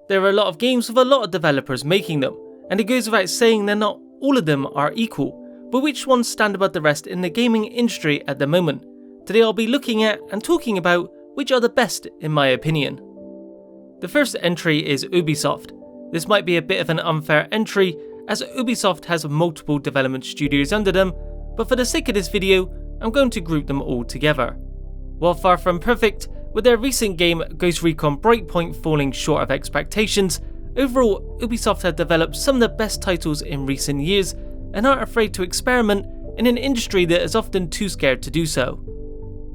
There are a lot of games with a lot of developers making them, and it goes without saying that not all of them are equal, but which ones stand above the rest in the gaming industry at the moment. Today I'll be looking at and talking about which are the best in my opinion. The first entry is Ubisoft. This might be a bit of an unfair entry as Ubisoft has multiple development studios under them, but for the sake of this video, I'm going to group them all together. While far from perfect, with their recent game Ghost Recon Breakpoint falling short of expectations, overall Ubisoft have developed some of the best titles in recent years and aren't afraid to experiment in an industry that is often too scared to do so.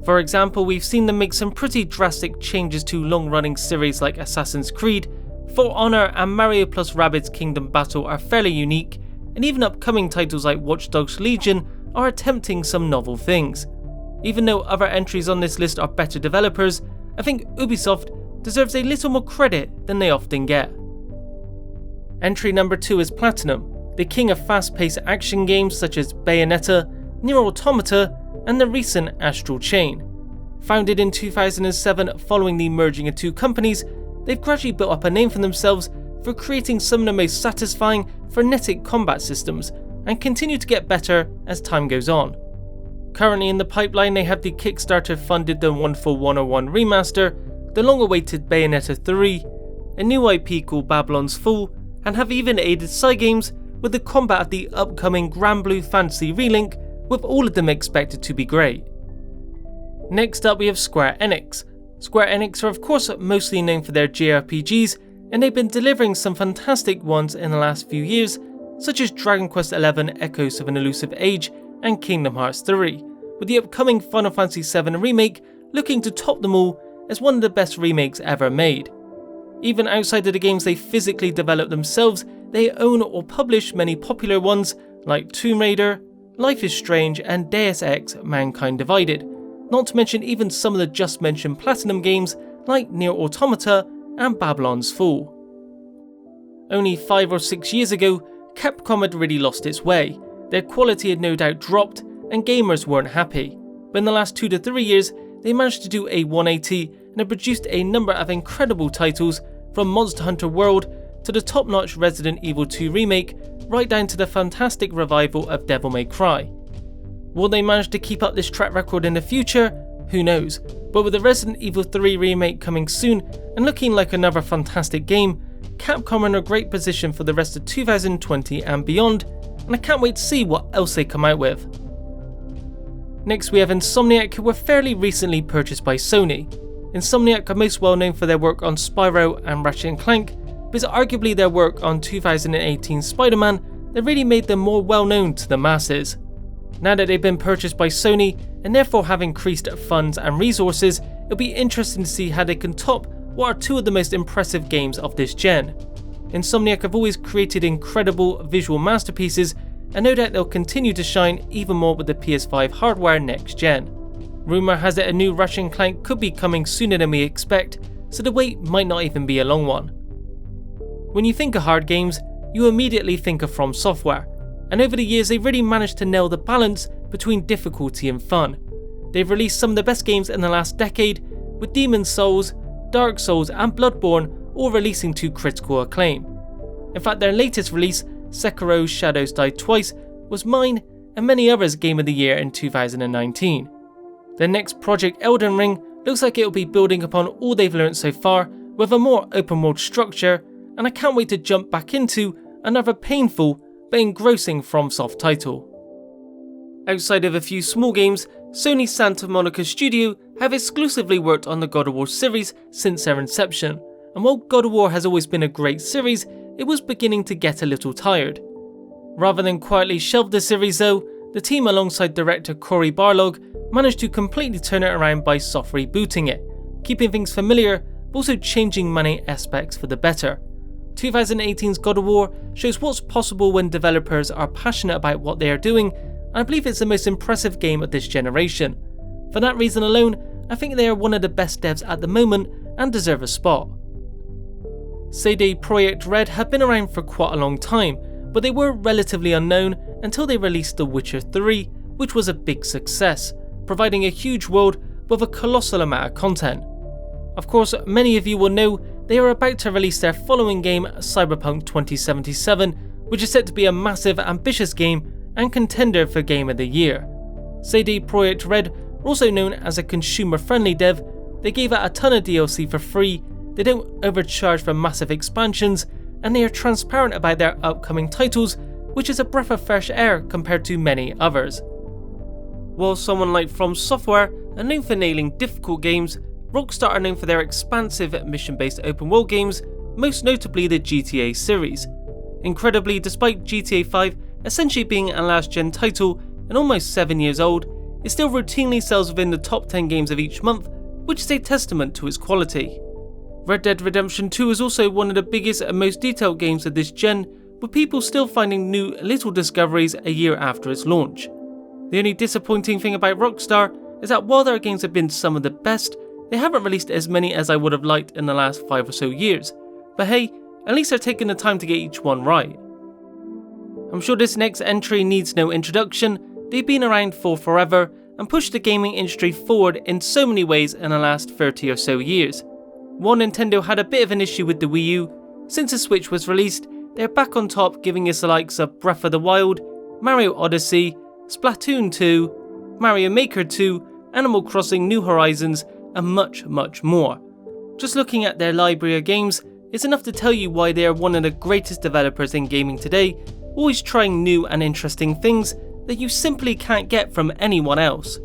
For example, we've seen them make some pretty drastic changes to long-running series like Assassin's Creed. For Honor and Mario + Rabbids Kingdom Battle are fairly unique, and even upcoming titles like Watch Dogs Legion are attempting some novel things. Even though other entries on this list are better developers, I think Ubisoft deserves a little more credit than they often get. Entry number 2 is Platinum, the king of fast-paced action games such as Bayonetta, Nier Automata, and the recent Astral Chain. Founded in 2007 following the merging of two companies, they've gradually built up a name for themselves for creating some of the most satisfying, frenetic combat systems, and continue to get better as time goes on. Currently in the pipeline they have the Kickstarter funded The Wonderful 101 remaster, the long-awaited Bayonetta 3, a new IP called Babylon's Fall, and have even aided Cygames with the combat of the upcoming Grand Blue Fantasy Relink, with all of them expected to be great. Next up we have Square Enix. Square Enix are of course mostly known for their JRPGs, and they've been delivering some fantastic ones in the last few years, such as Dragon Quest XI Echoes of an Elusive Age and Kingdom Hearts 3, with the upcoming Final Fantasy VII Remake looking to top them all as one of the best remakes ever made. Even outside of the games they physically develop themselves, they own or publish many popular ones like Tomb Raider, Life is Strange and Deus Ex Mankind Divided, not to mention even some of the just mentioned Platinum games like Nier Automata and Babylon's Fall. Only 5 or 6 years ago, Capcom had really lost its way. Their quality had no doubt dropped and gamers weren't happy, but in the last 2 to 3 years they managed to do a 180 and have produced a number of incredible titles, from Monster Hunter World to the top-notch Resident Evil 2 remake, right down to the fantastic revival of Devil May Cry. Will they manage to keep up this track record in the future? Who knows, but with the Resident Evil 3 remake coming soon and looking like another fantastic game, Capcom are in a great position for the rest of 2020 and beyond, and I can't wait to see what else they come out with. Next we have Insomniac, who were fairly recently purchased by Sony. Insomniac are most well known for their work on Spyro and Ratchet & Clank, but it's arguably their work on 2018 Spider-Man that really made them more well known to the masses. Now that they've been purchased by Sony and therefore have increased funds and resources, it'll be interesting to see how they can top what are two of the most impressive games of this gen. Insomniac have always created incredible visual masterpieces, and no doubt they'll continue to shine even more with the PS5 hardware next gen. Rumour has it a new Ratchet & Clank could be coming sooner than we expect, so the wait might not even be a long one. When you think of hard games, you immediately think of Fromsoftware, and over the years they've really managed to nail the balance between difficulty and fun. They've released some of the best games in the last decade, with Demon's Souls, Dark Souls and Bloodborne all releasing to critical acclaim. In fact, their latest release, Sekiro Shadows Die Twice, was mine and many others' Game of the Year in 2019. Their next project, Elden Ring, looks like it will be building upon all they've learnt so far with a more open world structure, and I can't wait to jump back into another painful but engrossing FromSoft title. Outside of a few small games, Sony's Santa Monica studio have exclusively worked on the God of War series since their inception, and while God of War has always been a great series, it was beginning to get a little tired. Rather than quietly shelve the series though, the team alongside director Cory Barlog managed to completely turn it around by soft rebooting it, keeping things familiar but also changing many aspects for the better. 2018's God of War shows what's possible when developers are passionate about what they are doing, and I believe it's the most impressive game of this generation. For that reason alone, I think they are one of the best devs at the moment and deserve a spot. CD Projekt Red have been around for quite a long time, but they were relatively unknown until they released The Witcher 3, which was a big success, providing a huge world with a colossal amount of content. Of course, many of you will know they are about to release their following game, Cyberpunk 2077, which is set to be a massive, ambitious game and contender for Game of the Year. CD Projekt Red, also known as a consumer-friendly dev, they gave out a ton of DLC for free, they don't overcharge for massive expansions, and they are transparent about their upcoming titles, which is a breath of fresh air compared to many others. While someone like Fromsoftware are known for nailing difficult games, ROCKSTAR are known for their expansive mission-based open world games, most notably the GTA series. Incredibly, despite GTA 5 essentially being a last-gen title and almost 7 years old, it still routinely sells within the top 10 games of each month, which is a testament to its quality. Red Dead Redemption 2 is also one of the biggest and most detailed games of this gen, with people still finding new little discoveries a year after its launch. The only disappointing thing about ROCKSTAR is that while their games have been some of the best, they haven't released as many as I would have liked in the last 5 or so years, but hey, at least they're taking the time to get each one right. I'm sure this next entry needs no introduction. They've been around for forever and pushed the gaming industry forward in so many ways in the last 30 or so years. While Nintendo had a bit of an issue with the Wii U, since the Switch was released, they're back on top, giving us the likes of Breath of the Wild, Mario Odyssey, Splatoon 2, Mario Maker 2, Animal Crossing New Horizons, and much, much more. Just looking at their library of games is enough to tell you why they are one of the greatest developers in gaming today, always trying new and interesting things that you simply can't get from anyone else.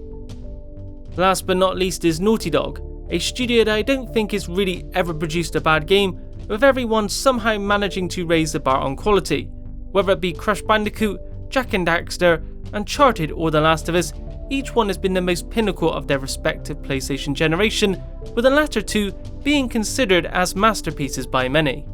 Last but not least is Naughty Dog, a studio that I don't think has really ever produced a bad game, with everyone somehow managing to raise the bar on quality. Whether it be Crash Bandicoot, Jak and Daxter, Uncharted or The Last of Us, each one has been the most pinnacle of their respective PlayStation generation, with the latter two being considered as masterpieces by many.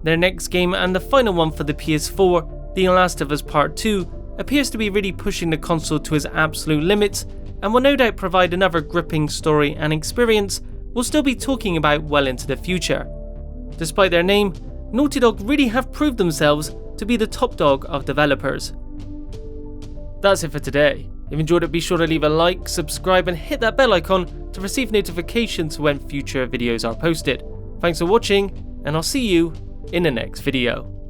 Their next game, and the final one for the PS4, The Last of Us Part 2, appears to be really pushing the console to its absolute limits, and will no doubt provide another gripping story and experience we'll still be talking about well into the future. Despite their name, Naughty Dog really have proved themselves to be the top dog of developers. That's it for today. If you enjoyed it, be sure to leave a like, subscribe and hit that bell icon to receive notifications when future videos are posted. Thanks for watching, and I'll see you in the next video.